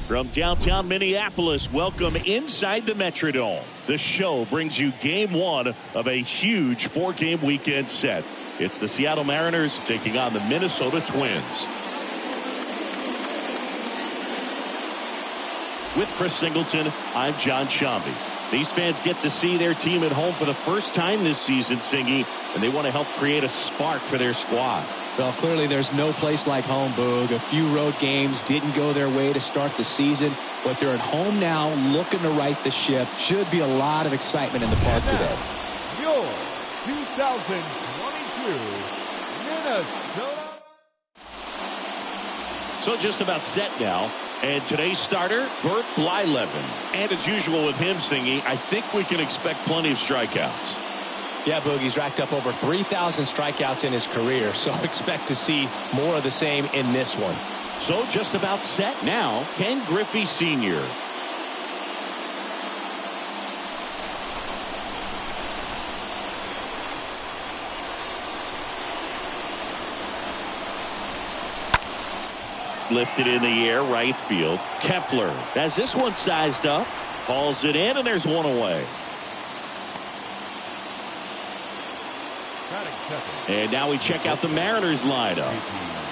From downtown Minneapolis, welcome inside the Metrodome. The show brings you game one of a huge four-game weekend set. It's the Seattle Mariners taking on the Minnesota Twins. With Chris Singleton, I'm John Shambi. These fans get to see their team at home for the first time this season, Singy, and they want to help create a spark for their squad. Well, clearly there's no place like home, Boog. A few road games didn't go their way to start the season, but they're at home now looking to right the ship. Should be a lot of excitement in the park today. Your 2022 Minnesota. So just about set now. And today's starter, Bert Blyleven. And as usual with him, Singy, I think we can expect plenty of strikeouts. Yeah, Boogie's racked up over 3,000 strikeouts in his career, so expect to see more of the same in this one. So just about set now, Ken Griffey Sr. Lifted in the air, right field. Kepler has this one sized up. Hauls it in, and there's one away. And now we check out the Mariners lineup.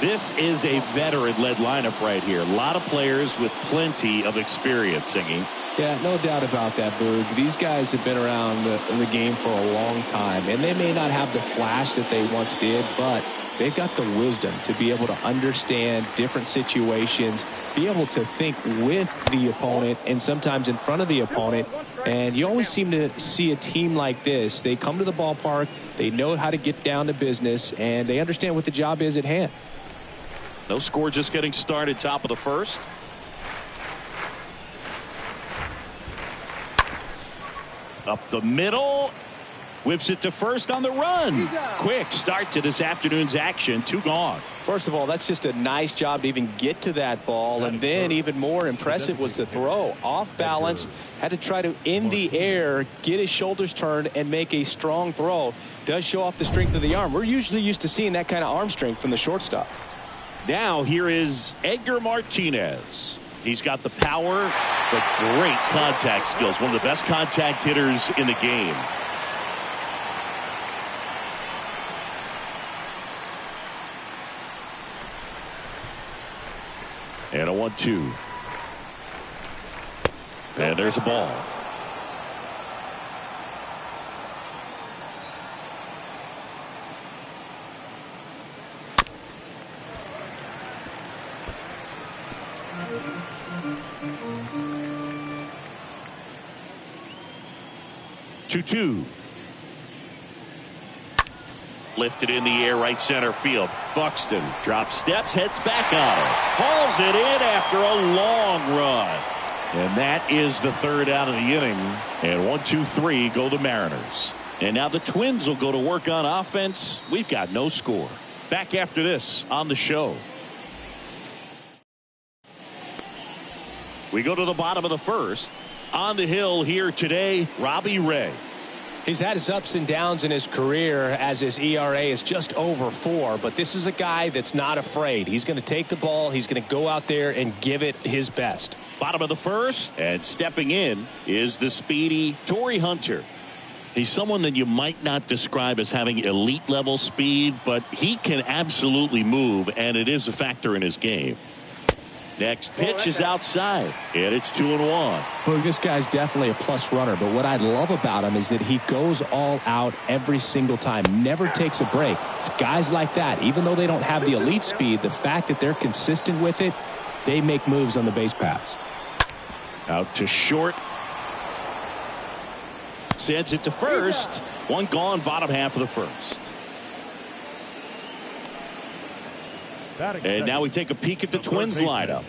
This is a veteran-led lineup right here. A lot of players with plenty of experience, Singing. Yeah, no doubt about that, Boog. These guys have been around the game for a long time, and they may not have the flash that they once did, but they've got the wisdom to be able to understand different situations, be able to think with the opponent and sometimes in front of the opponent. And you always seem to see a team like this. They come to the ballpark, they know how to get down to business, and they understand what the job is at hand. No score, just getting started, top of the first. Up the middle. Whips it to first on the run. Quick start to this afternoon's action. 2 gone. First of all, that's just a nice job to even get to that ball. And then even more impressive was the throw. Off balance. Had to try to, in the air, get his shoulders turned and make a strong throw. Does show off the strength of the arm. We're usually used to seeing that kind of arm strength from the shortstop. Now here is Edgar Martinez. He's got the power, but great contact skills. One of the best contact hitters in the game. And a 1-2. And there's a ball. Two. Lifted in the air, right center field. Buxton drops steps, heads back on it. Hauls it in after a long run. And that is the third out of the inning. And 1-2-3 go the Mariners. And now the Twins will go to work on offense. We've got no score. Back after this on the show. We go to the bottom of the first. On the hill here today, Robbie Ray. He's had his ups and downs in his career as his ERA is just over 4. But this is a guy that's not afraid. He's going to take the ball. He's going to go out there and give it his best. Bottom of the first, and stepping in is the speedy Torrey Hunter. He's someone that you might not describe as having elite level speed, but he can absolutely move, and it is a factor in his game. Next pitch is outside, and it's 2-1. Well, this guy's definitely a plus runner, but what I love about him is that he goes all out every single time, never takes a break. It's guys like that, even though they don't have the elite speed, the fact that they're consistent with it, they make moves on the base paths. Out to short. Sends it to first. One gone, bottom half of the first. And now we take a peek at the Twins lineup.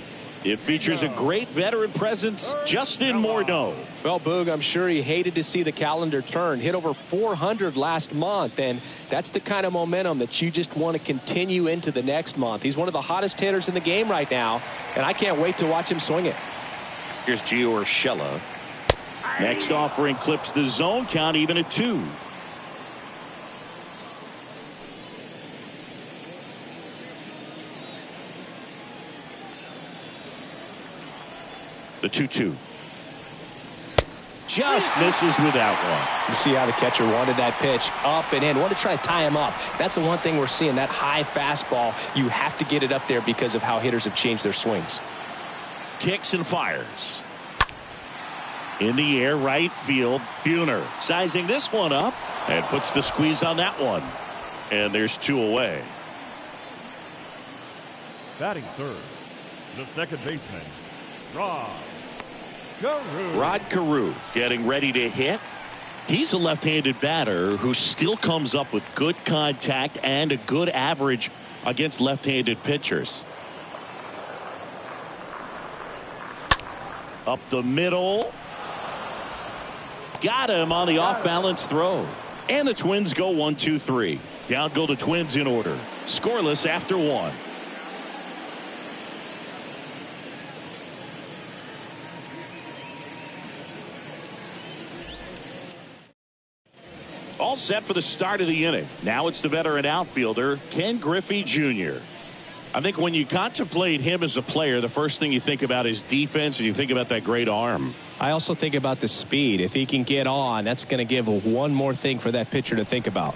It features a great veteran presence, Justin Morneau. Well, Boog, I'm sure he hated to see the calendar turn. Hit over 400 last month, and that's the kind of momentum that you just want to continue into the next month. He's one of the hottest hitters in the game right now, and I can't wait to watch him swing it. Here's Gio Urshela. Next offering clips the zone count even at 2. The 2-2. Just misses with that one. You see how the catcher wanted that pitch up and in. Want to try to tie him up. That's the one thing we're seeing, that high fastball. You have to get it up there because of how hitters have changed their swings. Kicks and fires. In the air, right field. Buhner sizing this one up and puts the squeeze on that one. And there's 2 away. Batting third, the second baseman, Rod Carew getting ready to hit. He's a left-handed batter who still comes up with good contact and a good average against left-handed pitchers. Up the middle. Got him on the off-balance throw. And the Twins go 1-2-3. Down go the Twins in order. Scoreless after 1. All set for the start of the inning. Now it's the veteran outfielder, Ken Griffey Jr. I think when you contemplate him as a player, the first thing you think about is defense, and you think about that great arm. I also think about the speed. If he can get on, that's going to give one more thing for that pitcher to think about.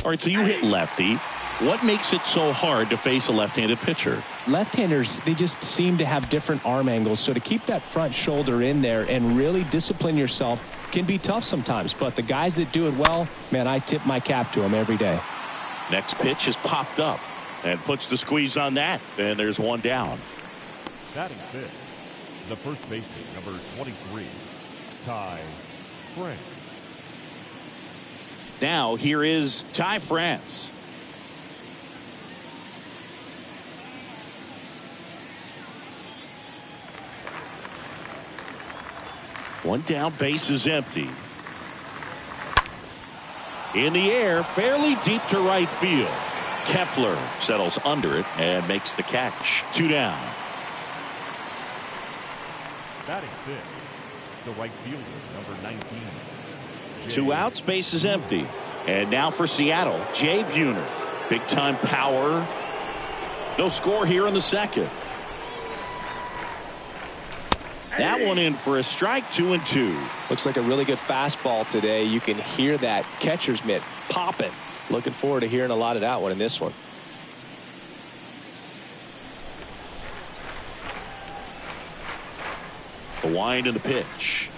All right, so you hit lefty. What makes it so hard to face a left-handed pitcher? Left-handers, they just seem to have different arm angles. So to keep that front shoulder in there and really discipline yourself can be tough sometimes. But the guys that do it well, man, I tip my cap to them every day. Next pitch is popped up and puts the squeeze on that. And there's 1 down. batting fifth, the first baseman, number 23, Ty France. Now here is Ty France. One down, base is empty. In the air, fairly deep to right field. Kepler settles under it and makes the catch. 2 down. Batting fifth, the right fielder, number 19. 2 outs, base is empty. And now for Seattle, Jay Buhner. Big time power. No score here in the second. That one in for a strike, 2-2. Looks like a really good fastball today. You can hear that catcher's mitt popping. Looking forward to hearing a lot of that one in this one. The wind and the pitch.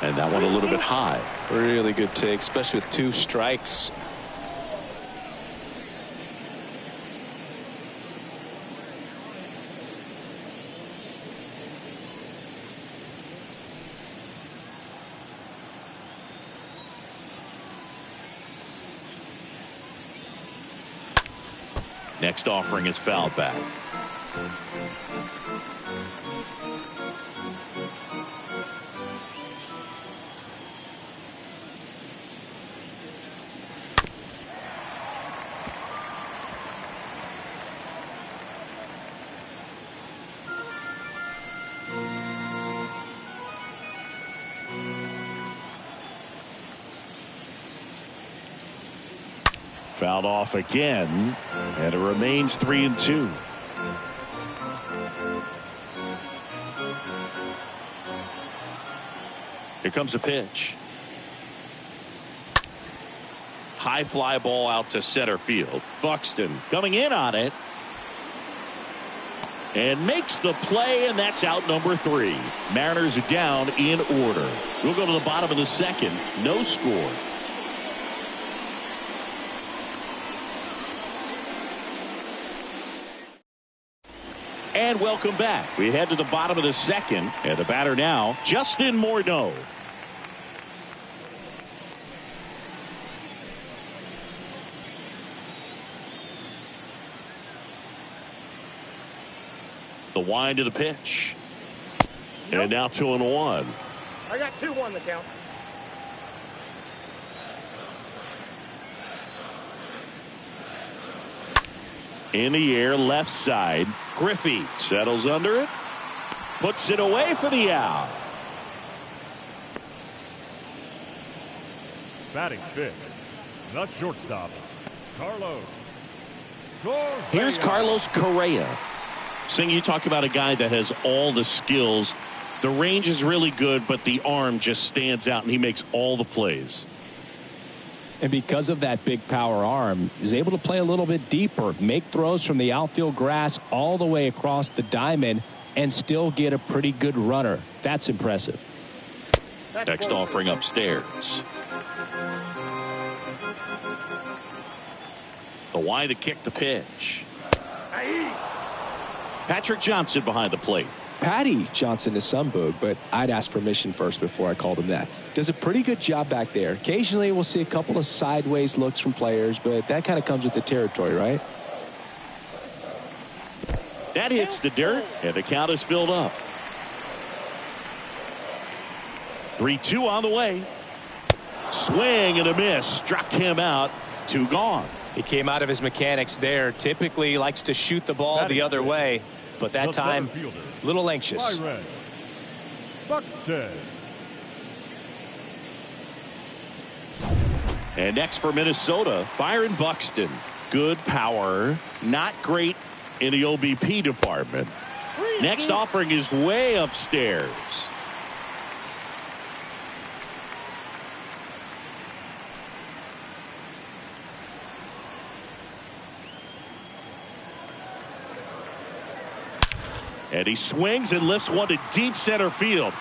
And that one a little bit high. Really good take, especially with 2 strikes. Next offering is fouled back. Fouled off again, and it remains 3-2. Here comes the pitch. High fly ball out to center field. Buxton coming in on it. And makes the play, and that's out number 3. Mariners are down in order. We'll go to the bottom of the second. No score. And welcome back. We head to the bottom of the second, and the batter now, Justin Morneau. The wind of the pitch. Nope. And now 2-1. I got 2-1 the count. In the air, left side. Griffey settles under it. Puts it away for the out. Batting fifth, the shortstop, Carlos Here's Carlos Correa. Sing, you talk about a guy that has all the skills. The range is really good, but the arm just stands out, and he makes all the plays. And because of that big power arm, he's able to play a little bit deeper, make throws from the outfield grass all the way across the diamond, and still get a pretty good runner. That's impressive. Next offering upstairs. The Y to kick the pitch. Patrick Johnson behind the plate. Patty Johnson is some boog, but I'd ask permission first before I called him that. Does a pretty good job back there. Occasionally we'll see a couple of sideways looks from players, but that kind of comes with the territory, right? That hits the dirt, and the count is filled up. 3-2 on the way. Swing and a miss. Struck him out. 2 gone. He came out of his mechanics there. Typically likes to shoot the ball the other way, but that time a little anxious. Buxton. And next for Minnesota, Byron Buxton. Good power, not great in the OBP department. Next offering is way upstairs. And he swings and lifts one to deep center field.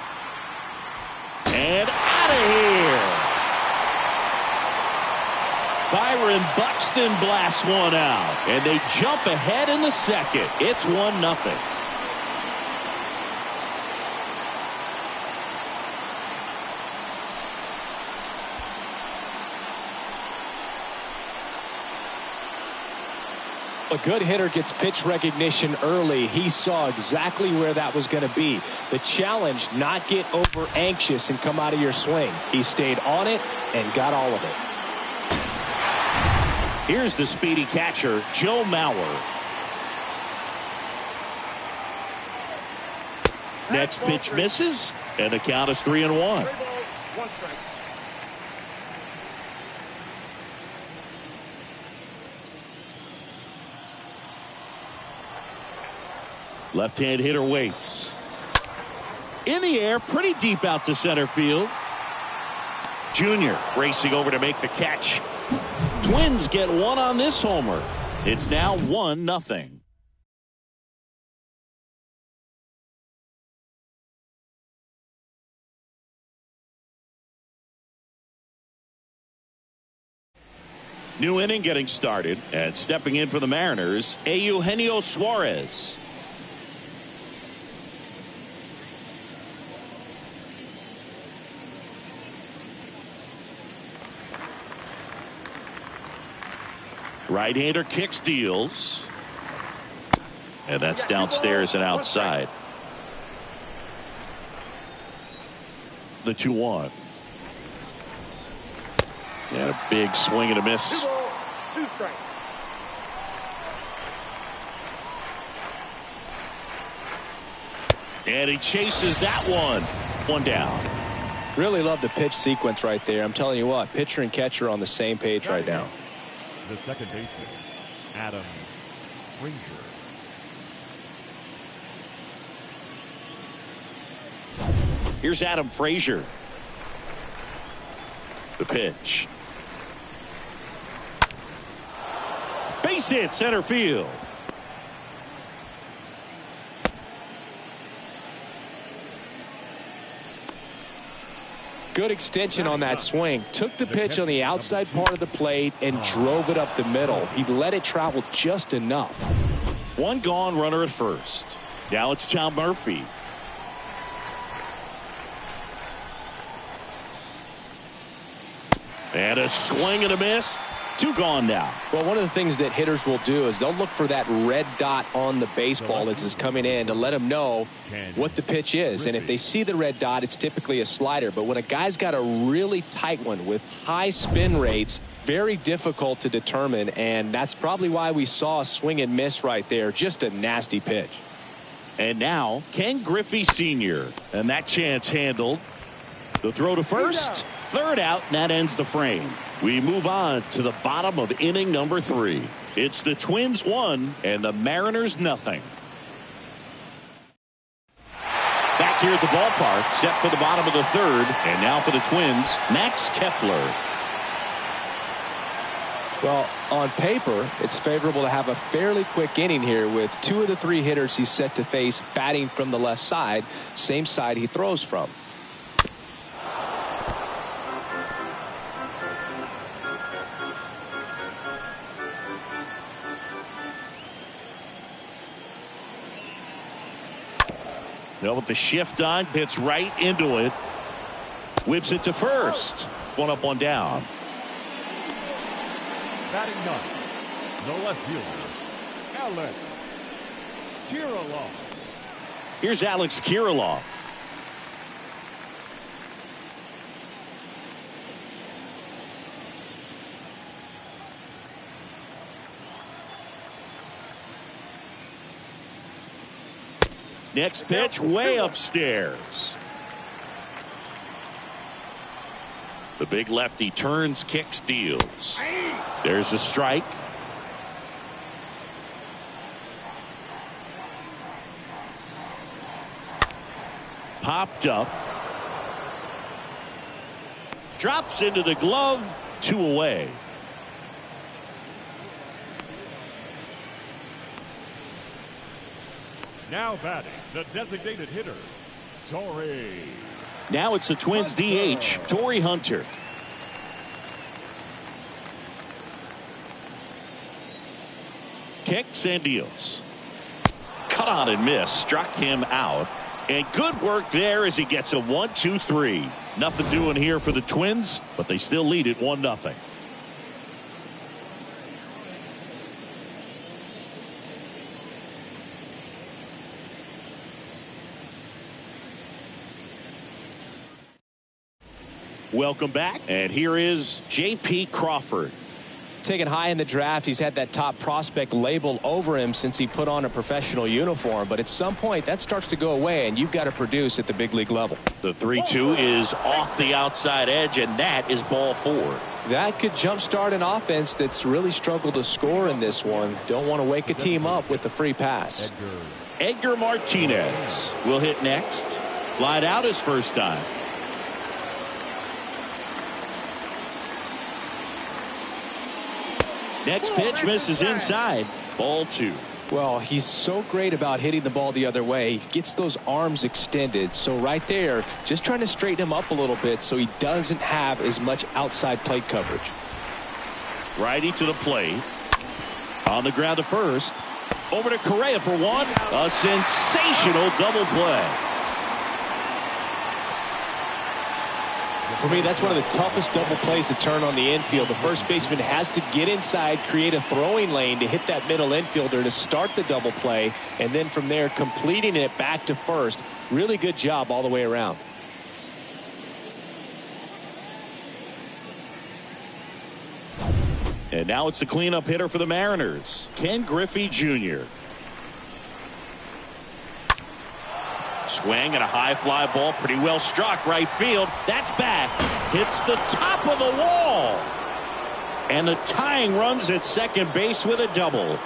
And out of here. Byron Buxton blasts one out. And they jump ahead in the second. It's 1-0. A good hitter gets pitch recognition early. He saw exactly where that was going to be. The challenge, not get over anxious and come out of your swing. He stayed on it and got all of it. Here's the speedy catcher, Joe Mauer. Next pitch misses, and the count is 3-1. Left-hand hitter waits. In the air, pretty deep out to center field. Junior racing over to make the catch. Twins get one on this homer. It's now 1-0. New inning getting started, and stepping in for the Mariners, Eugenio Suarez. Right-hander kicks, deals. And that's downstairs and outside. The 2-1. And a big swing and a miss. 2 strikes. And he chases that one. 1 down. Really love the pitch sequence right there. I'm telling you what, pitcher and catcher on the same page right now. The second baseman, Adam Frazier. Here's Adam Frazier. The pitch. Base hit, center field. Good extension on that swing. Took the pitch on the outside part of the plate and drove it up the middle. He let it travel just enough. 1 gone, runner at first. Now it's Tom Murphy. And a swing and a miss. 2 gone now. Well, one of the things that hitters will do is they'll look for that red dot on the baseball as it's coming in to let them know what the pitch is. And if they see the red dot, it's typically a slider. But when a guy's got a really tight one with high spin rates, very difficult to determine. And that's probably why we saw a swing and miss right there. Just a nasty pitch. And now Ken Griffey Sr. And that chance handled. The throw to first. 3rd out, and that ends the frame. We move on to the bottom of inning number 3. It's the Twins 1 and the Mariners nothing. Back here at the ballpark, set for the bottom of the third, and now for the Twins, Max Kepler. Well, on paper, it's favorable to have a fairly quick inning here with 2 of the 3 hitters he's set to face batting from the left side, same side he throws from. Well, with the shift on, hits right into it. Whips it to first. 1 up, 1 down. Batting ninth, the left fielder, Alex Kirilloff. Here's Alex Kirilloff. Next pitch, way upstairs. The big lefty turns, kicks, deals. There's a strike. Popped up. Drops into the glove. 2 away. Now batting, the designated hitter, Torrey. Now it's the Twins DH, Torrey Hunter. Kicks and deals. Cut on and miss. Struck him out. And good work there as he gets a 1-2-3. Nothing doing here for the Twins, but they still lead it 1-0. Welcome back, and here is J.P. Crawford. Taken high in the draft, he's had that top prospect label over him since he put on a professional uniform, but at some point that starts to go away and you've got to produce at the big league level. The 3-2 is off the outside edge, and that is ball 4. That could jumpstart an offense that's really struggled to score in this one. Don't want to wake a team up with the free pass. Edgar Martinez will hit next. Flied out his first time. Next pitch misses inside. Ball 2. Well, he's so great about hitting the ball the other way. He gets those arms extended. So right there, just trying to straighten him up a little bit so he doesn't have as much outside plate coverage. Righty to the plate. On the ground to first. Over to Correa for 1. A sensational double play. For me, that's one of the toughest double plays to turn on the infield. The first baseman has to get inside, create a throwing lane to hit that middle infielder to start the double play, and then from there completing it back to first. Really good job all the way around. And now it's the cleanup hitter for the Mariners, Ken Griffey Jr. Swing and a high fly ball, pretty well struck right field. That's back. Hits the top of the wall. And the tying runs at second base with a double.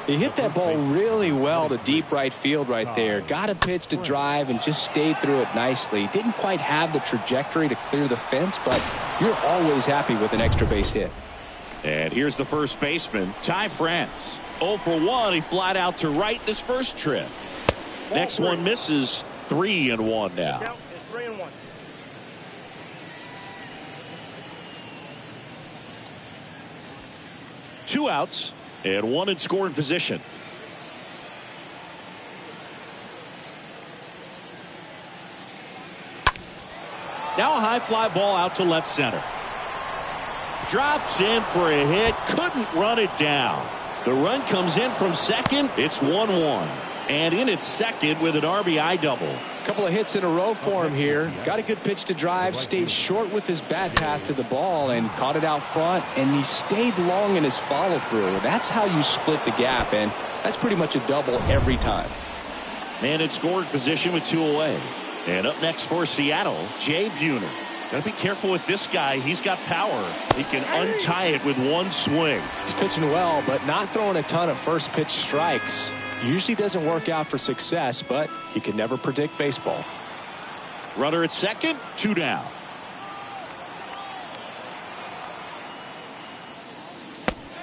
He hit that ball really well to deep right field right there. Got a pitch to drive and just stayed through it nicely. Didn't quite have the trajectory to clear the fence, but you're always happy with an extra base hit. And here's the first baseman, Ty France. 0 for 1. He flied out to right in his first trip. Next one misses. 3-1 now. Count is 3-1. Two outs and 1 in scoring position. Now a high fly ball out to left center. Drops in for a hit. Couldn't run it down. The run comes in from second. It's 1-1. And in at second with an RBI double. Couple of hits in a row for him here. Got a good pitch to drive, stayed short with his bat path to the ball and caught it out front, and he stayed long in his follow through. That's how you split the gap, and that's pretty much a double every time. Man in scoring position with 2 away. And up next for Seattle, Jay Buhner. Got to be careful with this guy. He's got power. He can untie it with one swing. He's pitching well, but not throwing a ton of first pitch strikes. Usually doesn't work out for success, but you can never predict baseball. Runner at second, 2 down.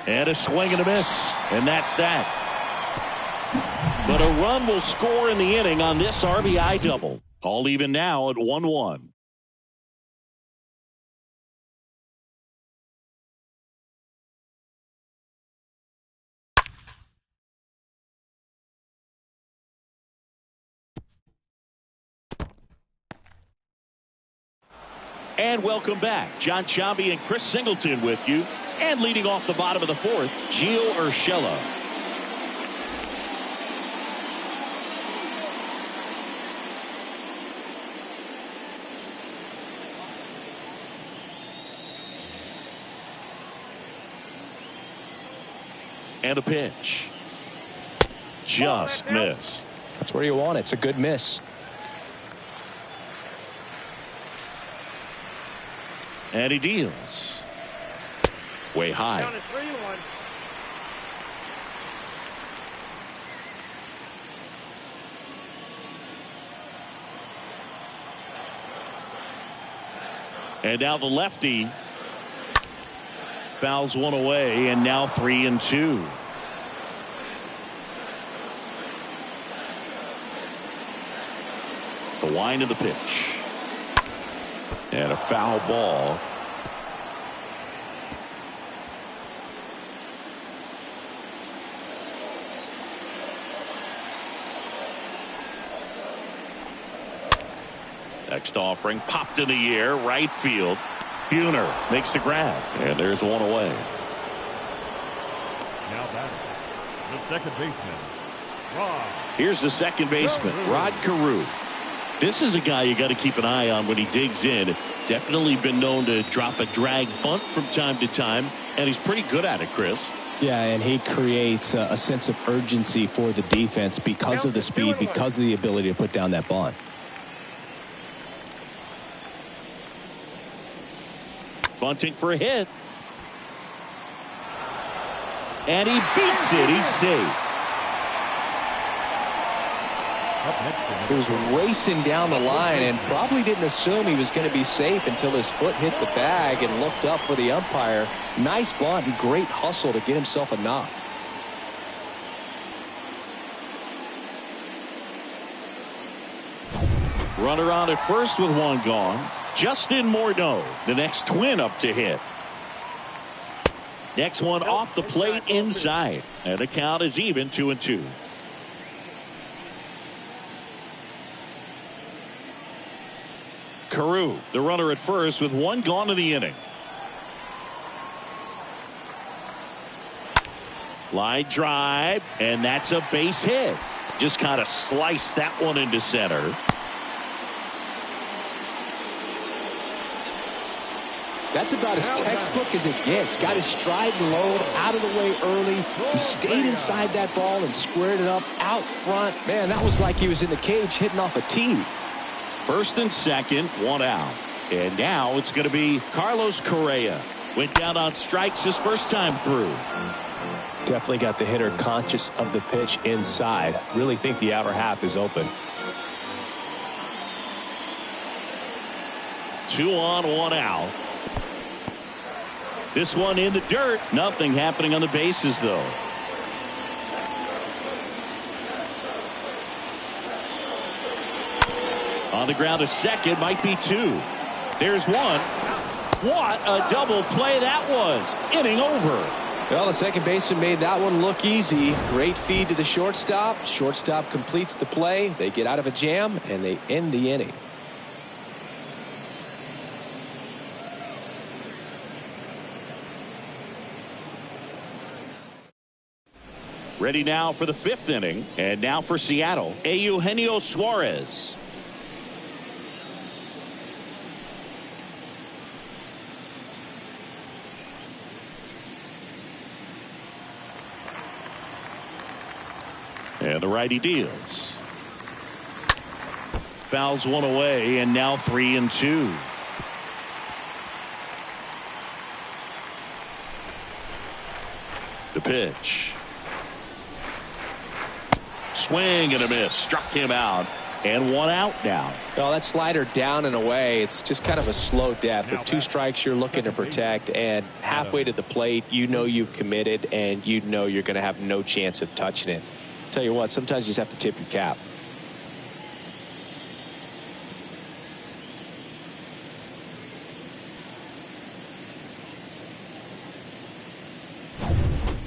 And a swing and a miss, and that's that. But a run will score in the inning on this RBI double. All even now at 1-1. And welcome back. John Chambi and Chris Singleton with you. And leading off the bottom of the fourth, Gio Urshela. And a pitch. Just missed. That's where you want it. It's a good miss. And he deals. Way high. Down to 3-1. And now the lefty fouls one away, and now 3-2. The wind of the pitch. And a foul ball. Next offering popped in the air, right field. Buhner makes the grab, and there's one away. Now batting, the second baseman, Rod. Here's the second baseman, Rod Carew. This is a guy you got to keep an eye on when he digs in. Definitely been known to drop a drag bunt from time to time, and he's pretty good at it, Chris. Yeah, and he creates a sense of urgency for the defense because of the speed, because of the ability to put down that bunt. Bunting for a hit. And he beats it. He's safe. He was racing down the line and probably didn't assume he was going to be safe until his foot hit the bag and looked up for the umpire. Nice bunt and great hustle to get himself a knock. Runner on at first with one gone. Justin Morneau, the next twin up to hit. Next one off the plate inside. And the count is even 2-2. Carew, the runner at first with one gone in the inning. Line drive, and that's a base hit. Just kind of sliced that one into center. That's about as textbook as it gets. Got his stride and load out of the way early. He stayed inside that ball and squared it up out front. Man, that was like he was in the cage hitting off a tee. First and second, one out. And now it's going to be Carlos Correa. Went down on strikes his first time through. Definitely got the hitter conscious of the pitch inside. Really think the outer half is open. 2 on, 1 out. This one in the dirt. Nothing happening on the bases, though. On the ground, a second, might be 2. There's one. What a double play that was. Inning over. Well, the second baseman made that one look easy. Great feed to the shortstop. Shortstop completes the play. They get out of a jam, and they end the inning. Ready now for the 5th inning. And now for Seattle, Eugenio Suarez. And the righty deals. Fouls one away, and now 3-2. The pitch. Swing and a miss. Struck him out. And one out now. Well, that slider down and away, it's just kind of a slow death. With 2 strikes, you're looking to protect, and halfway to the plate, you know you've committed, and you know you're going to have no chance of touching it. Tell you what, sometimes you just have to tip your cap.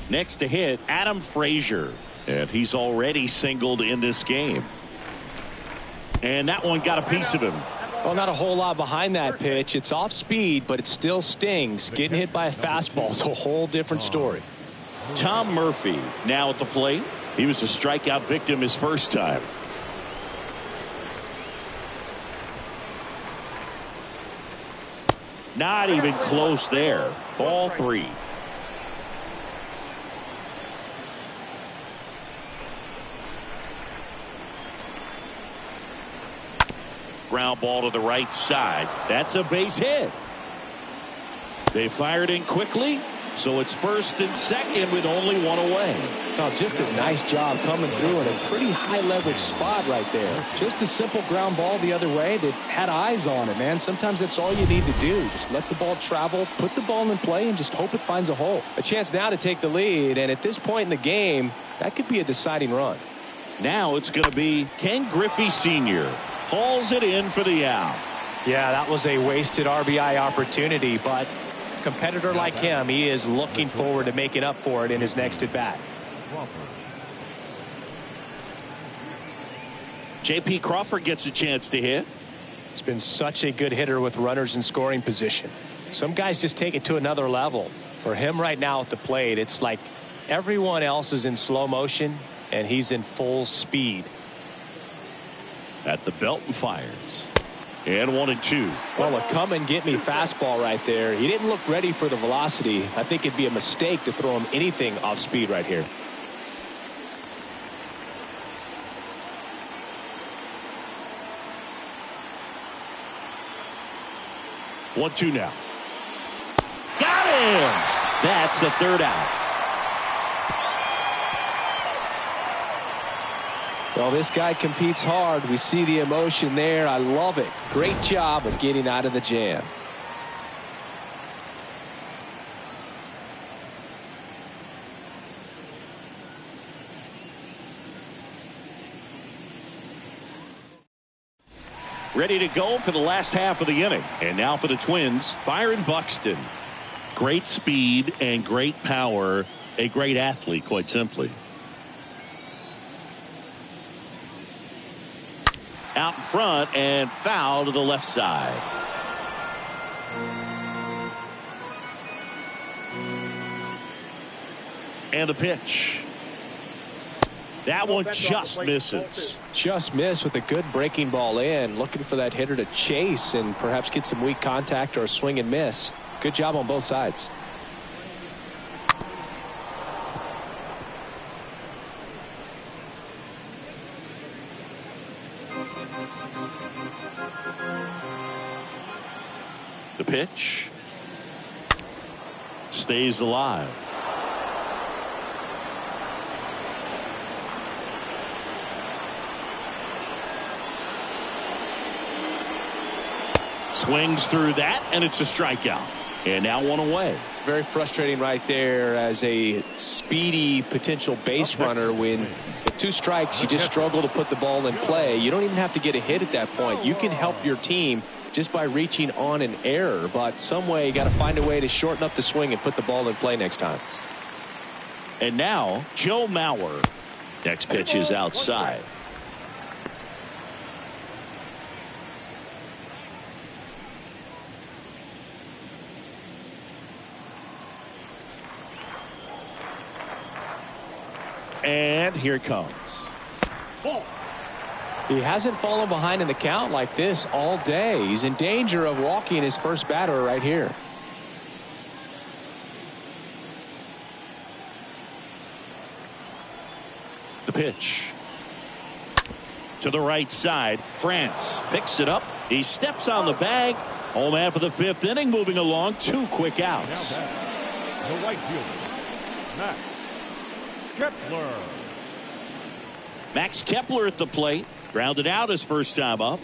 Next to hit, Adam Frazier, and he's already singled in this game. And that one got a piece of him. Well, not a whole lot behind that pitch. It's off speed, but it still stings. Getting hit by a fastball is a whole different story. Tom Murphy now at the plate. He was a strikeout victim his first time. Not even close there. Ball 3. Ground ball to the right side. That's a base hit. They fired in quickly, so it's first and second with only one away. Oh, just a nice job coming through in a pretty high leverage spot right there. Just a simple ground ball the other way that had eyes on it, man. Sometimes that's all you need to do. Just let the ball travel, put the ball in play, and just hope it finds a hole. A chance now to take the lead, and at this point in the game, that could be a deciding run. Now it's going to be Ken Griffey Sr. Hauls it in for the out. Yeah, that was a wasted RBI opportunity, but a competitor like him, he is looking forward to making up for it in his next at bat. J.P. Crawford gets a chance to hit. He's been such a good hitter with runners in scoring position. Some guys just take it to another level. For him right now at the plate, it's like everyone else is in slow motion and he's in full speed. At the belt and fires. And 1-2. Well, a come and get me fastball right there. He didn't look ready for the velocity. I think it'd be a mistake to throw him anything off speed right here. One, 2 now. Got him! That's the third out. Well, this guy competes hard. We see the emotion there. I love it. Great job of getting out of the jam. Ready to go for the last half of the inning. And now for the Twins, Byron Buxton. Great speed and great power. A great athlete, quite simply. Out in front and foul to the left side. And the pitch. That one just misses. Just missed with a good breaking ball in. Looking for that hitter to chase and perhaps get some weak contact or a swing and miss. Good job on both sides. The pitch stays alive. Swings through that, and it's a strikeout. And now one away. Very frustrating right there as a speedy potential base runner. When with 2 strikes, you just struggle to put the ball in play. You don't even have to get a hit at that point. You can help your team just by reaching on an error, but some way you got to find a way to shorten up the swing and put the ball in play next time. And now Joe Mauer. Next pitch is outside. And here it comes. He hasn't fallen behind in the count like this all day. He's in danger of walking his first batter right here. The pitch. To the right side. France picks it up. He steps on the bag. Home half of the 5th inning moving along. 2 quick outs. Now back, the right fielder, Matt. Kepler. Max Kepler at the plate. Grounded out his first time up.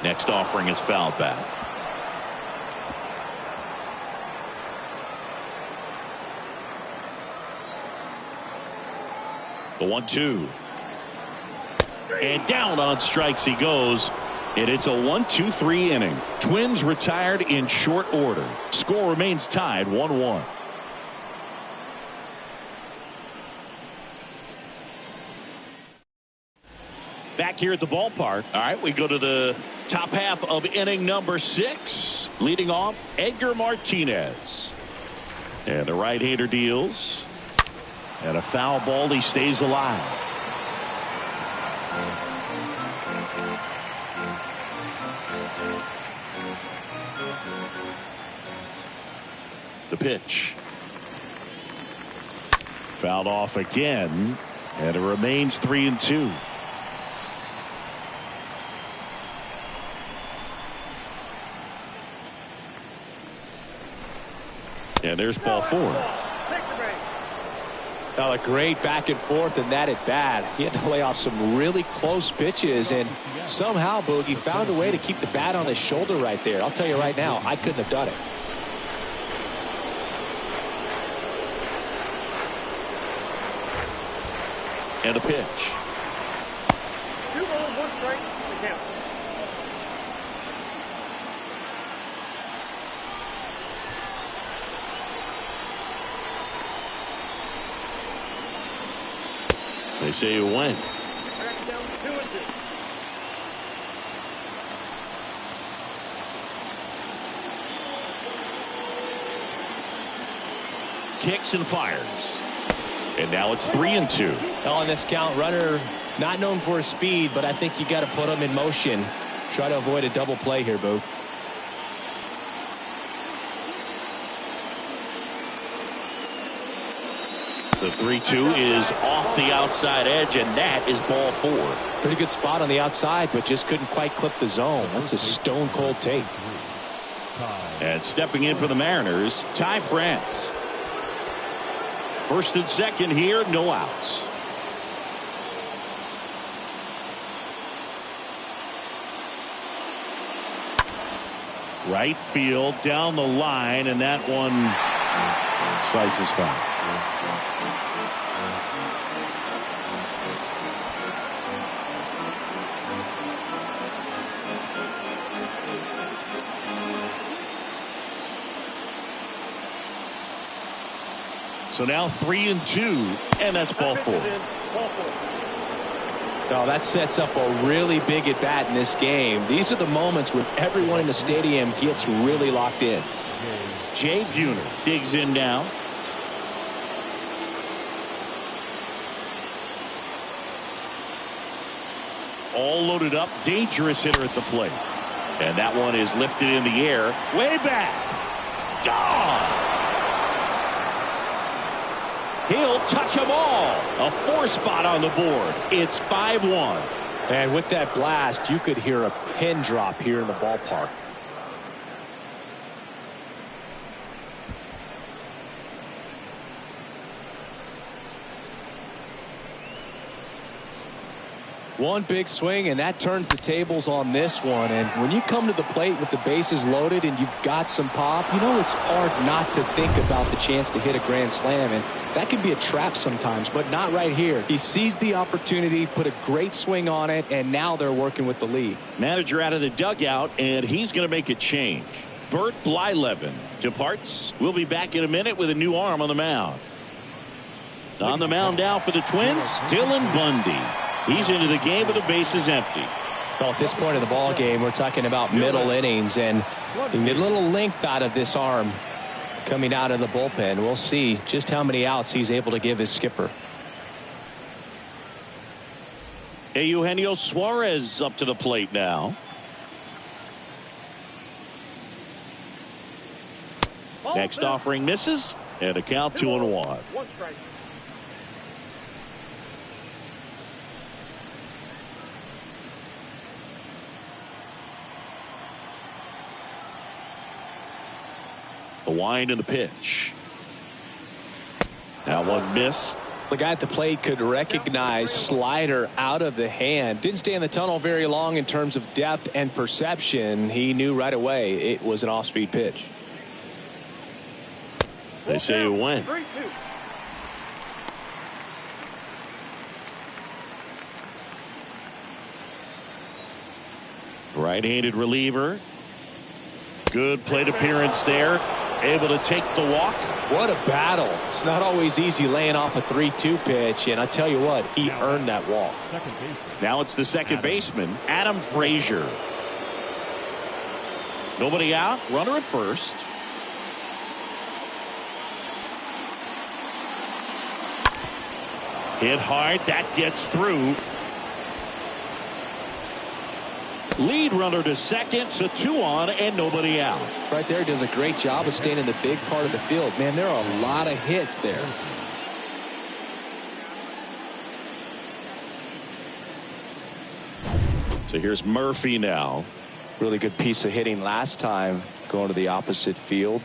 Next offering is fouled back. The 1-2. And down on strikes he goes. And it's a 1-2-3 inning. Twins retired in short order. Score remains tied 1-1. Back here at the ballpark. All right, we go to the top half of inning number 6. Leading off, Edgar Martinez. And the right-hander deals. And a foul ball, he stays alive. The pitch. Fouled off again. And it remains 3-2. And there's ball 4. Now a great back and forth in that at bat. He had to lay off some really close pitches, and somehow Boogie found a way to keep the bat on his shoulder right there. I'll tell you right now, I couldn't have done it. And a pitch. 2 balls, 1 strike, the count. They say you win. Back down 2-2. Kicks and fires. And now it's 3-2. On this count, runner not known for his speed, but I think you got to put him in motion. Try to avoid a double play here, Boog. The 3-2 is off the outside edge, and that is ball 4. Pretty good spot on the outside, but just couldn't quite clip the zone. That's a stone cold take. And stepping in for the Mariners, Ty France. First and second here, no outs. Right field down the line, and that one slices foul. So now 3-2, and that's ball 4. Oh, that sets up a really big at bat in this game. These are the moments when everyone in the stadium gets really locked in. Jay Buhner digs in now. All loaded up, dangerous hitter at the plate. And that one is lifted in the air, way back. Gone! He'll touch them all. A 4 spot on the board. It's 5-1. And with that blast, you could hear a pin drop here in the ballpark. One big swing, and that turns the tables on this one. And when you come to the plate with the bases loaded and you've got some pop, you know it's hard not to think about the chance to hit a grand slam. And that can be a trap sometimes, but not right here. He seized the opportunity, put a great swing on it, and now they're working with the lead. Manager out of the dugout, and he's going to make a change. Bert Blyleven departs. We'll be back in a minute with a new arm on the mound. On the mound now for the Twins, Dylan Bundy. He's into the game with the bases empty. Well, at this point of the ball game, we're talking about middle innings, and you get a little length out of this arm coming out of the bullpen. We'll see just how many outs he's able to give his skipper. Eugenio Suarez up to the plate now. Next offering misses, and a count 2-1. 1 strike. The wind and the pitch. That one missed. The guy at the plate could recognize slider out of the hand. Didn't stay in the tunnel very long in terms of depth and perception. He knew right away it was an off-speed pitch. They say it went. 3-2. Right-handed reliever. Good plate appearance there. Able to take the walk. What a battle. It's not always easy laying off a 3-2 pitch, and I tell you what, he earned that walk. Second baseman. Now it's the second baseman, Adam Frazier. Nobody out. Runner at first. Hit hard. That gets through. Lead runner to second, so 2 on and nobody out. Right there, does a great job of staying in the big part of the field. Man, there are a lot of hits there. So here's Murphy now. Really good piece of hitting last time, going to the opposite field.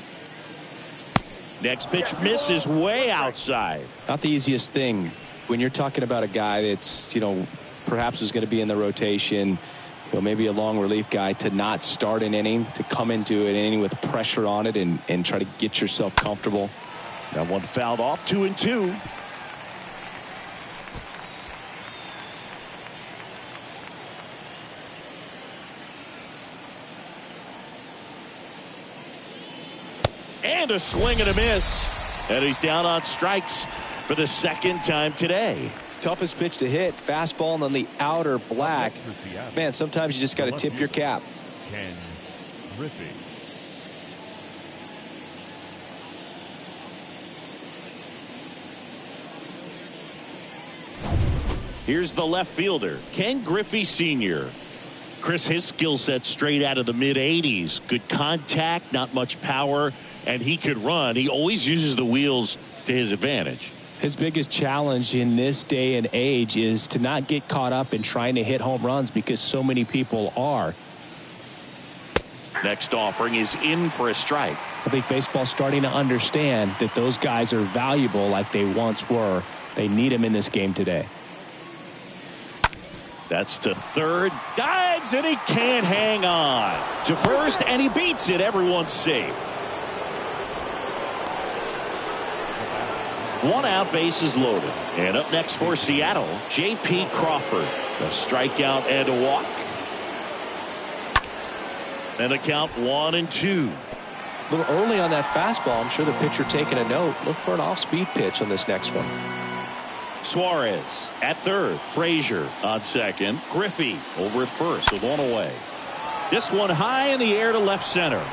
Next pitch misses way outside. Not the easiest thing when you're talking about a guy that's, perhaps is going to be in the rotation, maybe a long relief guy, to not start an inning, to come into an inning with pressure on it and try to get yourself comfortable. That one fouled off. 2-2. And a swing and a miss. And he's down on strikes for the second time today. Toughest pitch to hit, fastball on the outer black. Man, sometimes you just got to tip your cap. Ken Griffey. Here's the left fielder, Ken Griffey Sr. Chris, his skill set straight out of the mid-80s. Good contact, not much power, and he could run. He always uses the wheels to his advantage. His biggest challenge in this day and age is to not get caught up in trying to hit home runs, because so many people are. Next offering is in for a strike. I think baseball's starting to understand that those guys are valuable like they once were. They need them in this game today. That's to third. Dives, and he can't hang on. To first, and he beats it. Everyone's safe. 1 out, bases loaded. And up next for Seattle, J.P. Crawford. A strikeout and a walk. And a count 1-2. A little early on that fastball. I'm sure the pitcher taking a note. Look for an off-speed pitch on this next one. Suarez at third. Frazier on second. Griffey over at first with 1 away. This one high in the air to left center.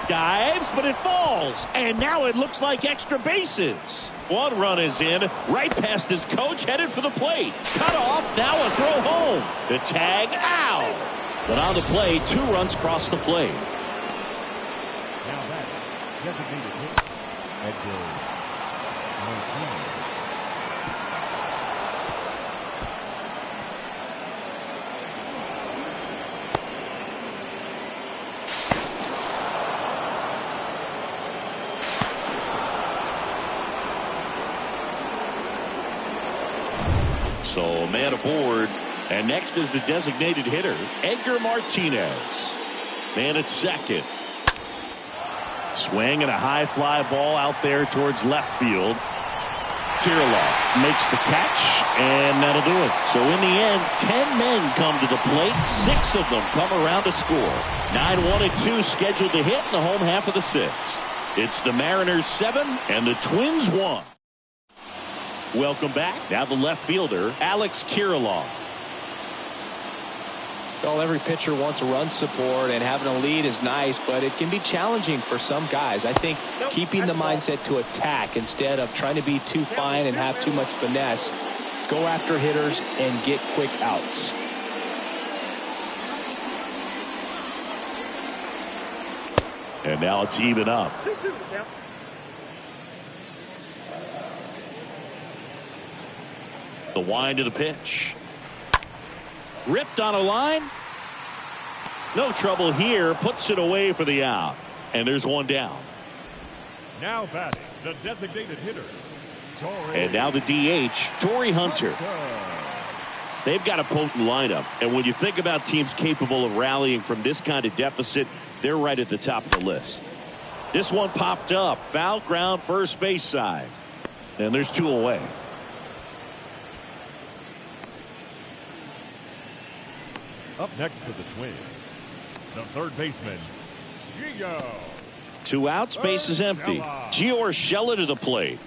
Dives, but it falls. And now it looks like extra bases. 1 run is in. Right past his coach, headed for the plate. Cut off. Now a throw home. The tag out. But on the play, 2 runs cross the plate. Now that designated hit. Edgar Martinez. So a man aboard, and next is the designated hitter, Edgar Martinez. Man at second. Swing and a high fly ball out there towards left field. Kirilloff makes the catch, and that'll do it. So in the end, 10 men come to the plate. 6 of them come around to score. 9-1-2 scheduled to hit in the home half of the 6th. It's the Mariners 7 and the Twins 1. Welcome back. Now the left fielder, Alex Kirilloff. Well, every pitcher wants a run support, and having a lead is nice, but it can be challenging for some guys. I think keeping the mindset to attack instead of trying to be too fine and have too much finesse. Go after hitters and get quick outs. And now it's even up. 2-2 the count. The wind of the pitch. Ripped on a line. No trouble here. Puts it away for the out. And there's one down. Now batting, the designated hitter. And now the DH, Torrey Hunter. They've got a potent lineup. And when you think about teams capable of rallying from this kind of deficit, they're right at the top of the list. This one popped up. Foul ground, first base side. And there's two away. Up next for the Twins, the third baseman, Gio. Two outs, base is empty. Gio Urshela to the plate.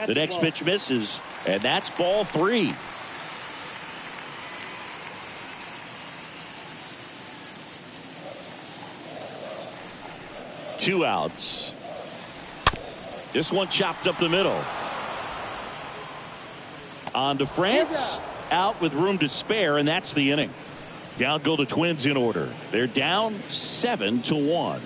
The next pitch misses, and that's ball 3. Two outs. This one chopped up the middle. On to France. Out with room to spare, and that's the inning. Down go the Twins in order. They're down 7-1.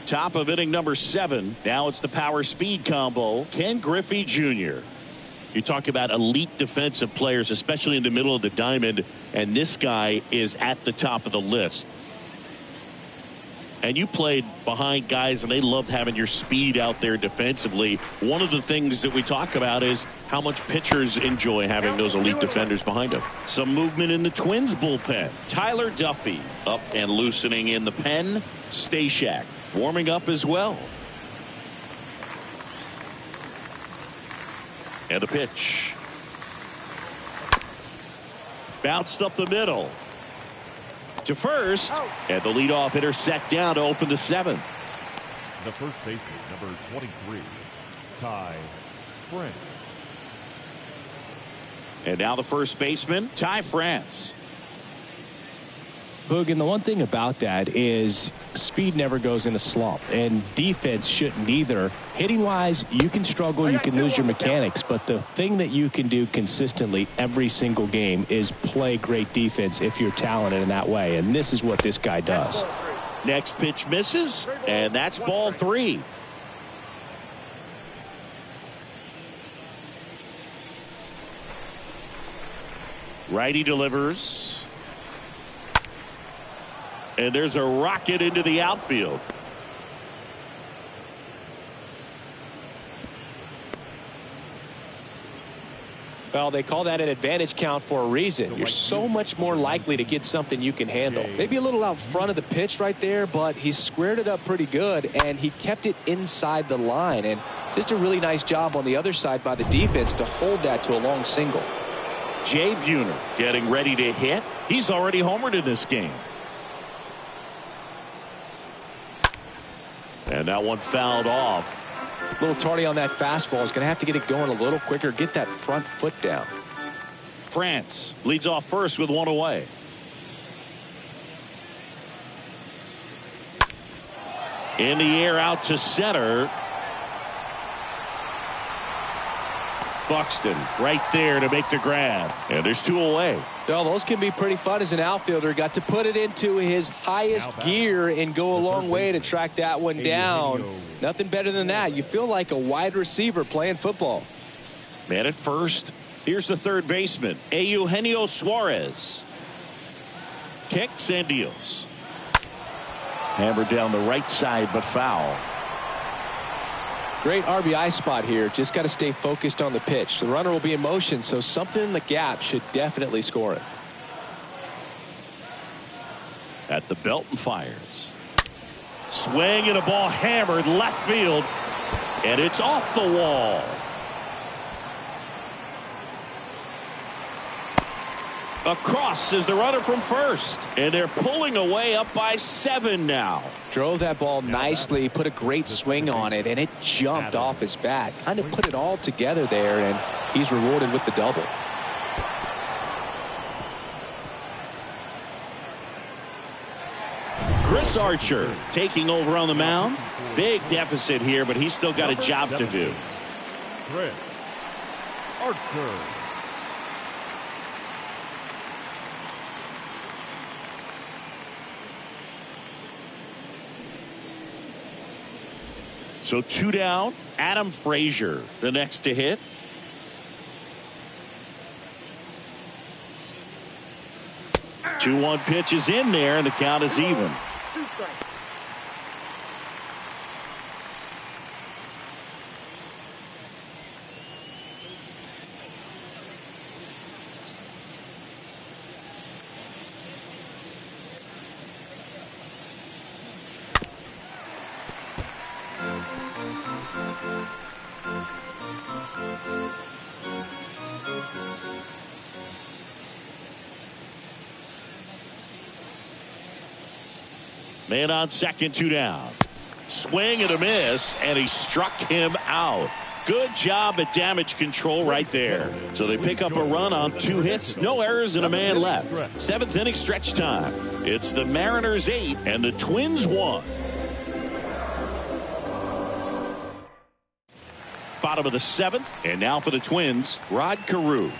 Top of inning number 7. Now it's the power speed combo. Ken Griffey Jr. You talk about elite defensive players, especially in the middle of the diamond, and this guy is at the top of the list. And you played behind guys, and they loved having your speed out there defensively. One of the things that we talk about is how much pitchers enjoy having those elite defenders behind them. Some movement in the Twins bullpen. Tyler Duffy up and loosening in the pen. Stashak warming up as well. And a pitch. Bounced up the middle. To first. And the leadoff hitter set down to open the 7th. The first baseman, number 23, Ty France. And now the first baseman, Ty France. Boog, and the one thing about that is speed never goes in a slump, and defense shouldn't either. Hitting wise, you can struggle, you can lose your mechanics, but the thing that you can do consistently every single game is play great defense if you're talented in that way, and this is what this guy does. Next pitch misses, and that's ball 3. Righty delivers. And there's a rocket into the outfield. Well, they call that an advantage count for a reason. You're so much more likely to get something you can handle. Maybe a little out front of the pitch right there, but he squared it up pretty good, and he kept it inside the line. And just a really nice job on the other side by the defense to hold that to a long single. Jay Buhner getting ready to hit. He's already homered in this game. And that one fouled off. A little tardy on that fastball. Is going to have to get it going a little quicker. Get that front foot down. France leads off first with one away. In the air out to center. Buxton right there to make the grab. And there's two away. Well, those can be pretty fun as an outfielder. Got to put it into his highest gear and go a long way to track that one down. Nothing better than that. You feel like a wide receiver playing football. Man at first. Here's the third baseman, Eugenio Suarez. Kicks and deals. Hammered down the right side, but foul. Great RBI spot here. Just got to stay focused on the pitch. The runner will be in motion, so something in the gap should definitely score it. At the belt and fires. Swing and a ball hammered left field. And it's off the wall. Across is the runner from first. And they're pulling away up by 7 now. Drove that ball nicely, put a great swing on it, and it jumped off his bat. Kind of put it all together there, and he's rewarded with the double. Chris Archer taking over on the mound. Big deficit here, but he's still got a job to do. Chris Archer. So 2 down. Adam Frazier, the next to hit. Two 1 pitch is in there, and the count is even. Man on second, 2 down. Swing and a miss, and he struck him out. Good job at damage control right there. So they pick up a run on 2 hits, no errors, and a man left. 7th inning stretch time. It's the Mariners 8 and the Twins 1. Bottom of the 7th, and now for the Twins, Rod Carew.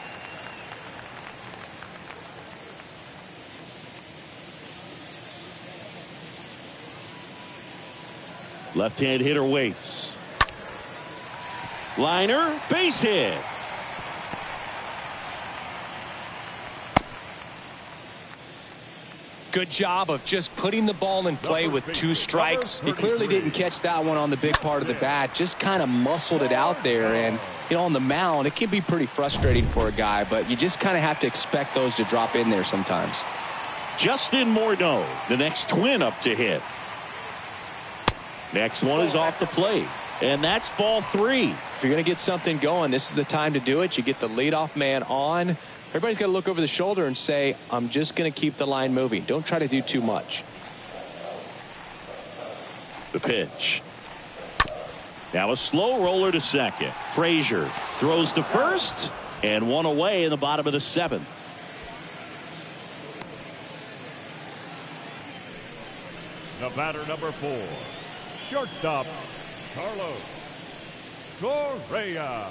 Left-hand hitter waits. Liner, base hit. Good job of just putting the ball in play with 2 strikes. He clearly didn't catch that one on the big part of the bat. Just kind of muscled it out there. And, you know, on the mound, it can be pretty frustrating for a guy, but you just kind of have to expect those to drop in there sometimes. Justin Morneau, the next Twin up to hit. Next one is off the plate, and that's ball 3. If you're going to get something going, this is the time to do it. You get the leadoff man on. Everybody's got to look over the shoulder and say, I'm just going to keep the line moving. Don't try to do too much. The pitch. Now a slow roller to second. Frazier throws to first, and 1 away in the bottom of the 7th. The batter, number 4. Shortstop, Carlos Correa.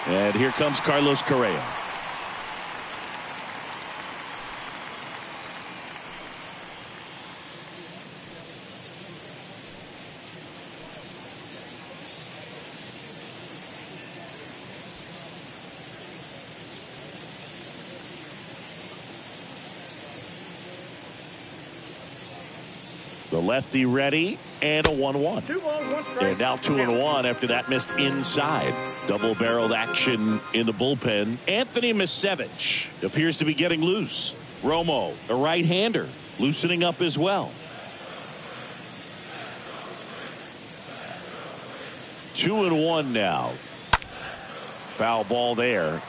And here comes Carlos Correa. The lefty ready, and a 1-1. 2 balls, 1 strike. And now 2-1 after that missed inside. Double-barreled action in the bullpen. Anthony Misevich appears to be getting loose. Romo, a right-hander, loosening up as well. 2-1 now. Foul ball there.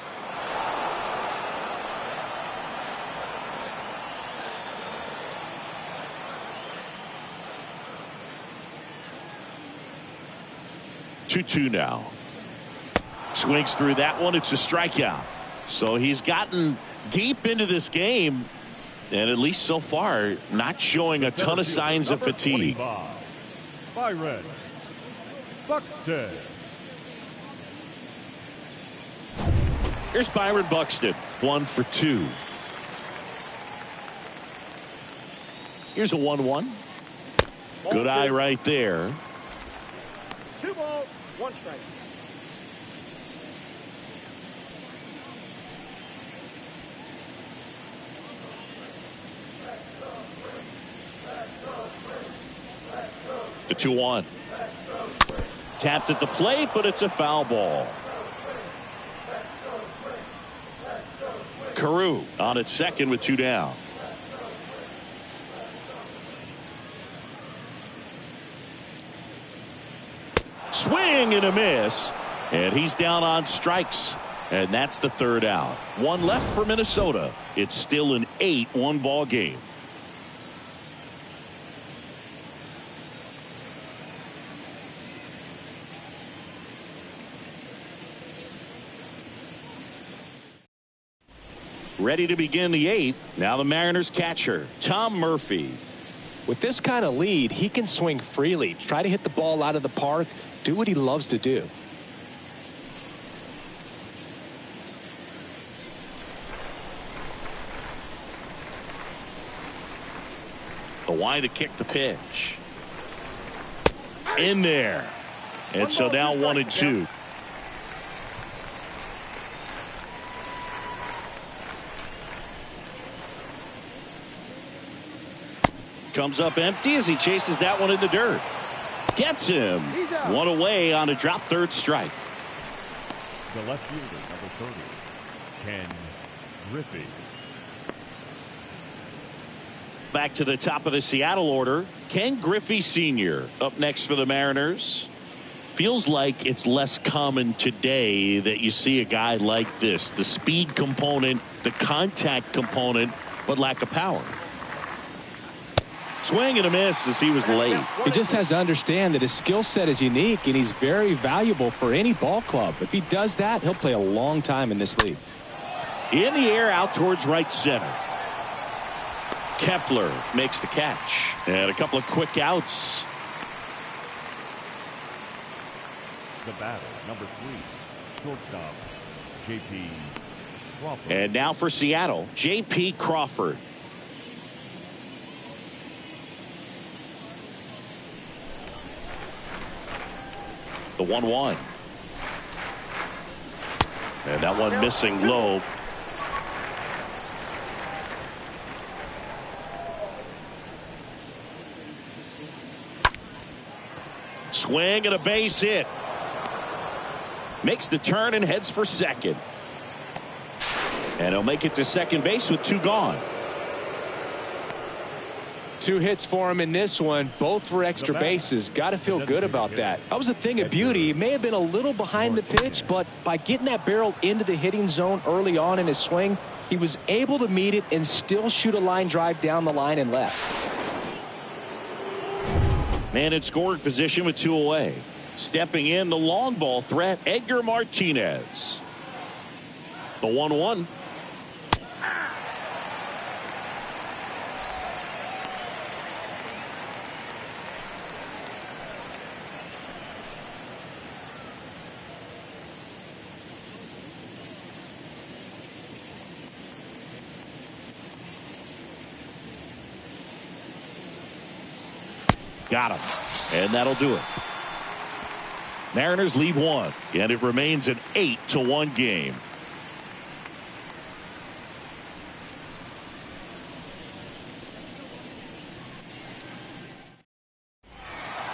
Two now. Swings through that one. It's a strikeout. So he's gotten deep into this game, and at least so far, not showing a ton of signs of fatigue. Byron Buxton. Here's Byron Buxton, 1 for 2. Here's a 1-1. Good eye right there. 2 balls, 1 strike. The 2-1. Tapped at the plate, but it's a foul ball. Carew on at second with 2 down. Swing and a miss, and he's down on strikes, and that's the 3rd out. 1 left for Minnesota. It's still an 8-1 ball game. Ready to begin the 8th. Now the Mariners catcher, Tom Murphy. With this kind of lead, he can swing freely, try to hit the ball out of the park, do what he loves to do. The wind to kick the pitch. In there. And so now 1-2. Comes up empty as he chases that one in the dirt. Gets him. One away on a drop third strike. The left fielder, number 30, Ken Griffey. Back to the top of the Seattle order. Ken Griffey Sr. up next for the Mariners. Feels like it's less common today that you see a guy like this. The speed component, the contact component, but lack of power. Swing and a miss as he was late. He just has to understand that his skill set is unique and he's very valuable for any ball club. If he does that, he'll play a long time in this league. In the air out towards right center. Kepler makes the catch. And a couple of quick outs. The batter, number 3, shortstop, J.P. Crawford. And now for Seattle, J.P. Crawford. The 1-1. And that one missing low. Swing and a base hit. Makes the turn and heads for second. And he'll make it to second base with 2 gone. 2 hits for him in this one, both for extra bases. Got to feel good about that. That was a thing of beauty. He may have been a little behind the pitch, but by getting that barrel into the hitting zone early on in his swing, he was able to meet it and still shoot a line drive down the line and left. Man in scoring position with 2 away. Stepping in the long ball threat, Edgar Martinez. The 1-1. Got him. And that'll do it. Mariners lead 1, and it remains an 8-1 game.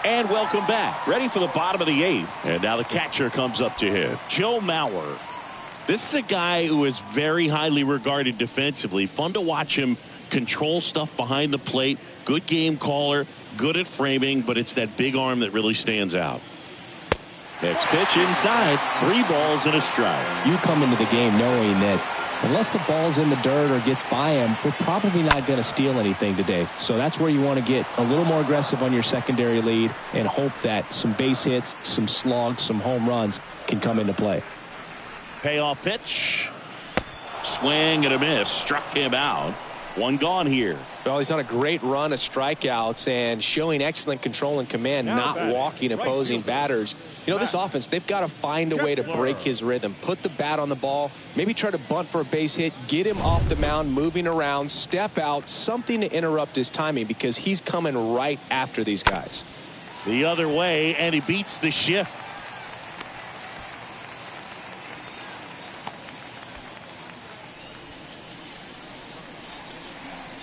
And welcome back. Ready for the bottom of the 8th. And now the catcher comes up to hit. Joe Mauer. This is a guy who is very highly regarded defensively. Fun to watch him control stuff behind the plate. Good game caller. Good at framing, but it's that big arm that really stands out. Next pitch inside. 3 balls and a strike. You come into the game knowing that unless the ball's in the dirt or gets by him, we're probably not going to steal anything today. So that's where you want to get a little more aggressive on your secondary lead and hope that some base hits, some slugs, some home runs can come into play. Payoff pitch. Swing and a miss. Struck him out. 1 gone here. Well, he's on a great run of strikeouts and showing excellent control and command, not walking opposing batters. You know, this offense, they've got to find a way to break his rhythm. Put the bat on the ball, maybe try to bunt for a base hit, get him off the mound, moving around, step out, something to interrupt his timing because he's coming right after these guys. The other way, and he beats the shift.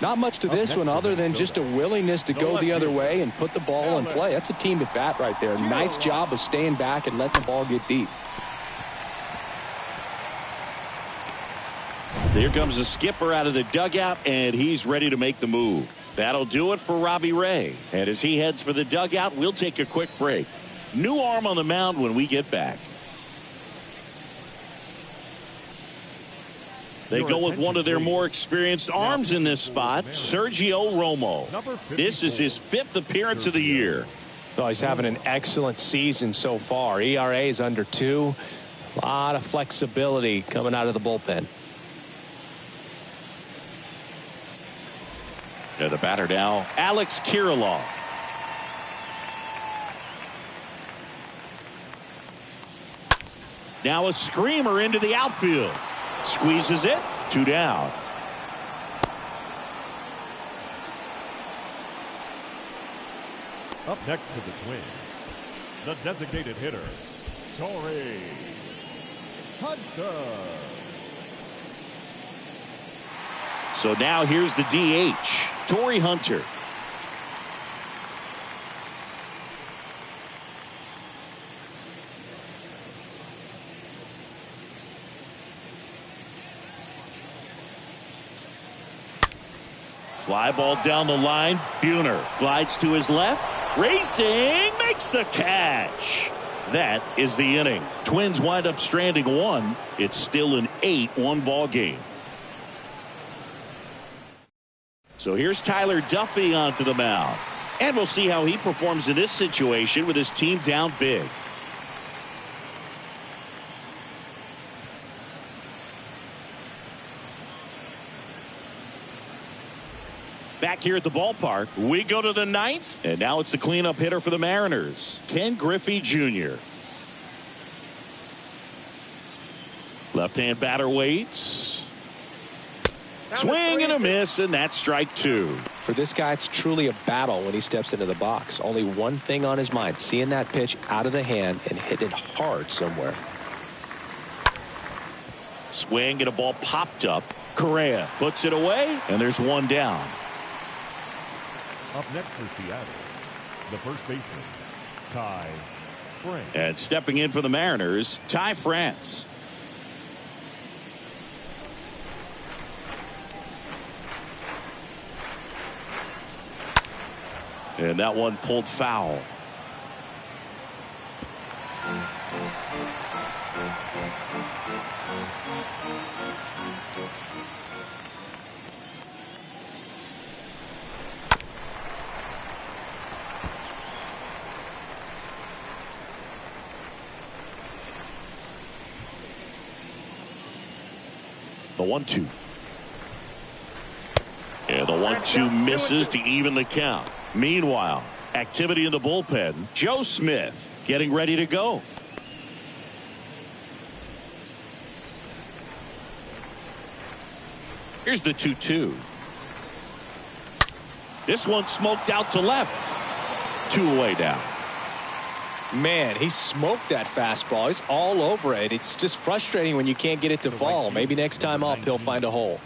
Not much to this one other than just a willingness to go the other way and put the ball in play. That's a team at bat right there. Nice job of staying back and letting the ball get deep. There comes the skipper out of the dugout, and he's ready to make the move. That'll do it for Robbie Ray. And as he heads for the dugout, we'll take a quick break. New arm on the mound when we get back. They go with one of their more experienced arms in this spot, Sergio Romo. This is his 5th appearance of the year. Oh, he's having an excellent season so far. ERA is under 2. A lot of flexibility coming out of the bullpen. The batter now, Alex Kirilloff. Now a screamer into the outfield. Squeezes it. 2 down. Up next for the Twins, the designated hitter, Torrey Hunter. So now here's the DH, Torrey Hunter. Fly ball down the line. Buhner glides to his left. Racing, makes the catch. That is the inning. Twins wind up stranding 1. It's still an 8-1 ball game. So here's Tyler Duffy onto the mound. And we'll see how he performs in this situation with his team down big. Back here at the ballpark, we go to the 9th, and now it's the cleanup hitter for the Mariners, Ken Griffey Jr. Left-hand batter waits. Swing and a miss, and that's strike 2. For this guy, it's truly a battle when he steps into the box. Only one thing on his mind, seeing that pitch out of the hand and hit it hard somewhere. Swing and a ball popped up. Correa puts it away, and there's 1 down. Up next for Seattle, the first baseman, Ty France. And stepping in for the Mariners, Ty France. And that one pulled foul. The 1-2. And the 1-2 misses to even the count. Meanwhile, activity in the bullpen. Joe Smith getting ready to go. Here's the 2-2. This one smoked out to left. 2 away now. Man, he smoked that fastball. He's all over it. It's just frustrating when you can't get it to fall. Maybe next time up he'll find a hole.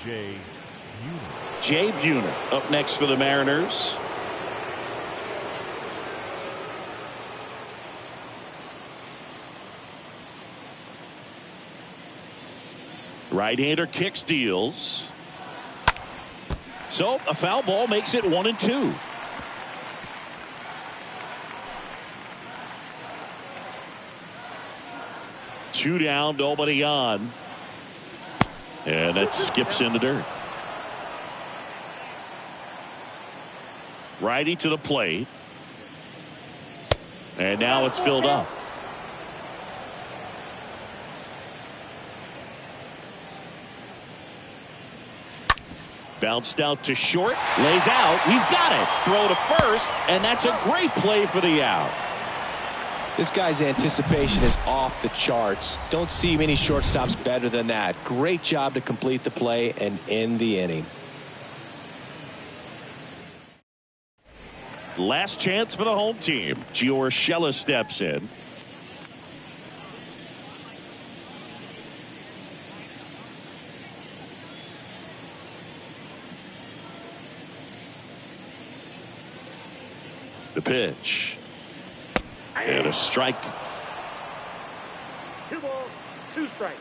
Jay Buhner up next for the Mariners. Right-hander kicks, deals. So a foul ball makes it 1-2. Two down, nobody on. And that skips in the dirt. Righty to the plate. And now it's filled up. Bounced out to short. Lays out. He's got it. Throw to first. And that's a great play for the out. This guy's anticipation is off the charts. Don't see many shortstops better than that. Great job to complete the play and end the inning. Last chance for the home team. Gio Urshela steps in. The pitch. And a strike. 2 balls, 2 strikes.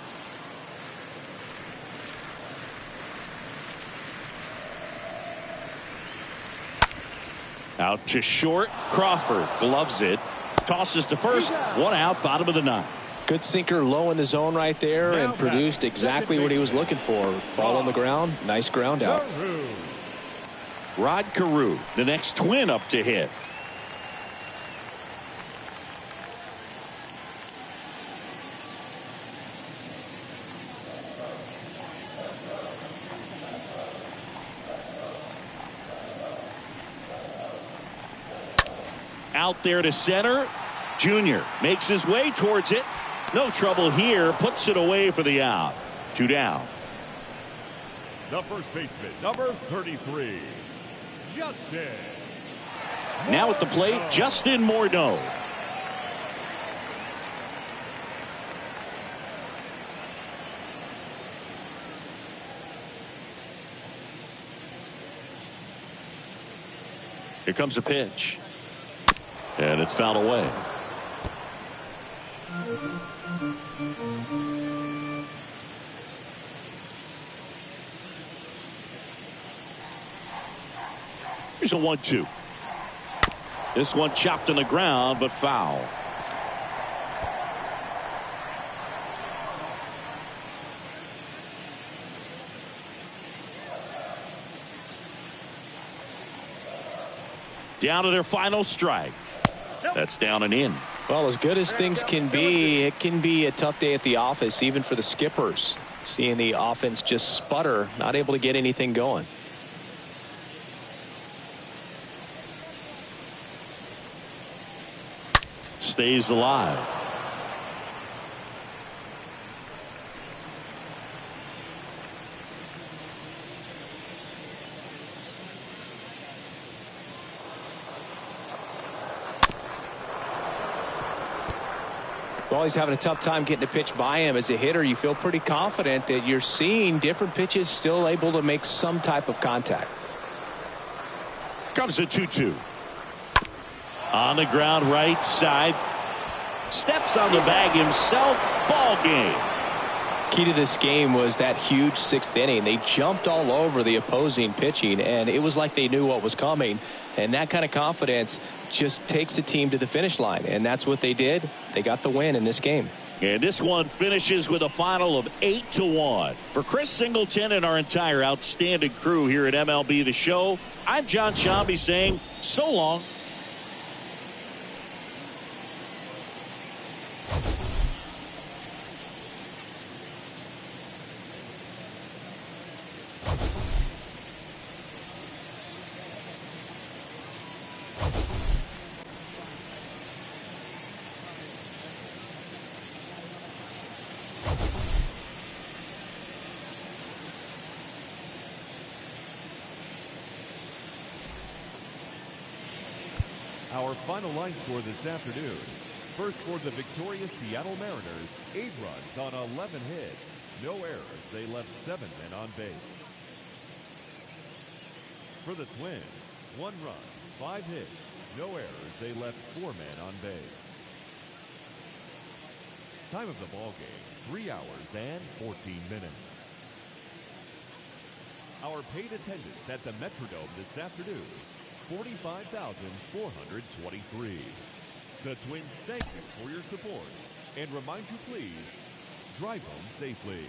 Out to short. Crawford gloves it. Tosses to first. 1 out, bottom of the 9th. Good sinker low in the zone right there and produced exactly what he was looking for. Ball on the ground. Nice ground out. Rod Carew, the next Twin up to hit. Out there to center. Junior makes his way towards it. No trouble here. Puts it away for the out. 2 down. The first baseman, number 33, Justin. Now at the plate, Justin Morneau. Here comes a pitch. And it's fouled away. Here's a 1-2. This one chopped on the ground, but foul. Down to their final strike. That's down and in. Well, as good as things can be, it can be a tough day at the office, even for the skippers. Seeing the offense just sputter, not able to get anything going. Stays alive. Well, he's having a tough time getting a pitch by him. As a hitter, you feel pretty confident that you're seeing different pitches still able to make some type of contact. Comes a 2-2. On the ground, right side. Steps on the bag himself. Ball game. Key to this game was that huge 6th inning. They jumped all over the opposing pitching, and it was like they knew what was coming. And that kind of confidence just takes a team to the finish line, and that's what they did. They got the win in this game. And this one finishes with a final of 8-1. For Chris Singleton and our entire outstanding crew here at MLB The Show, I'm John Shambi saying so long. Our final line score this afternoon. First for the victorious Seattle Mariners, 8 runs on 11 hits. No errors. They left 7 men on base. For the Twins, 1 run, 5 hits. No errors. They left 4 men on base. Time of the ball game, 3 hours and 14 minutes. Our paid attendance at the Metrodome this afternoon, 45,423. The Twins thank you for your support and remind you, please, drive home safely.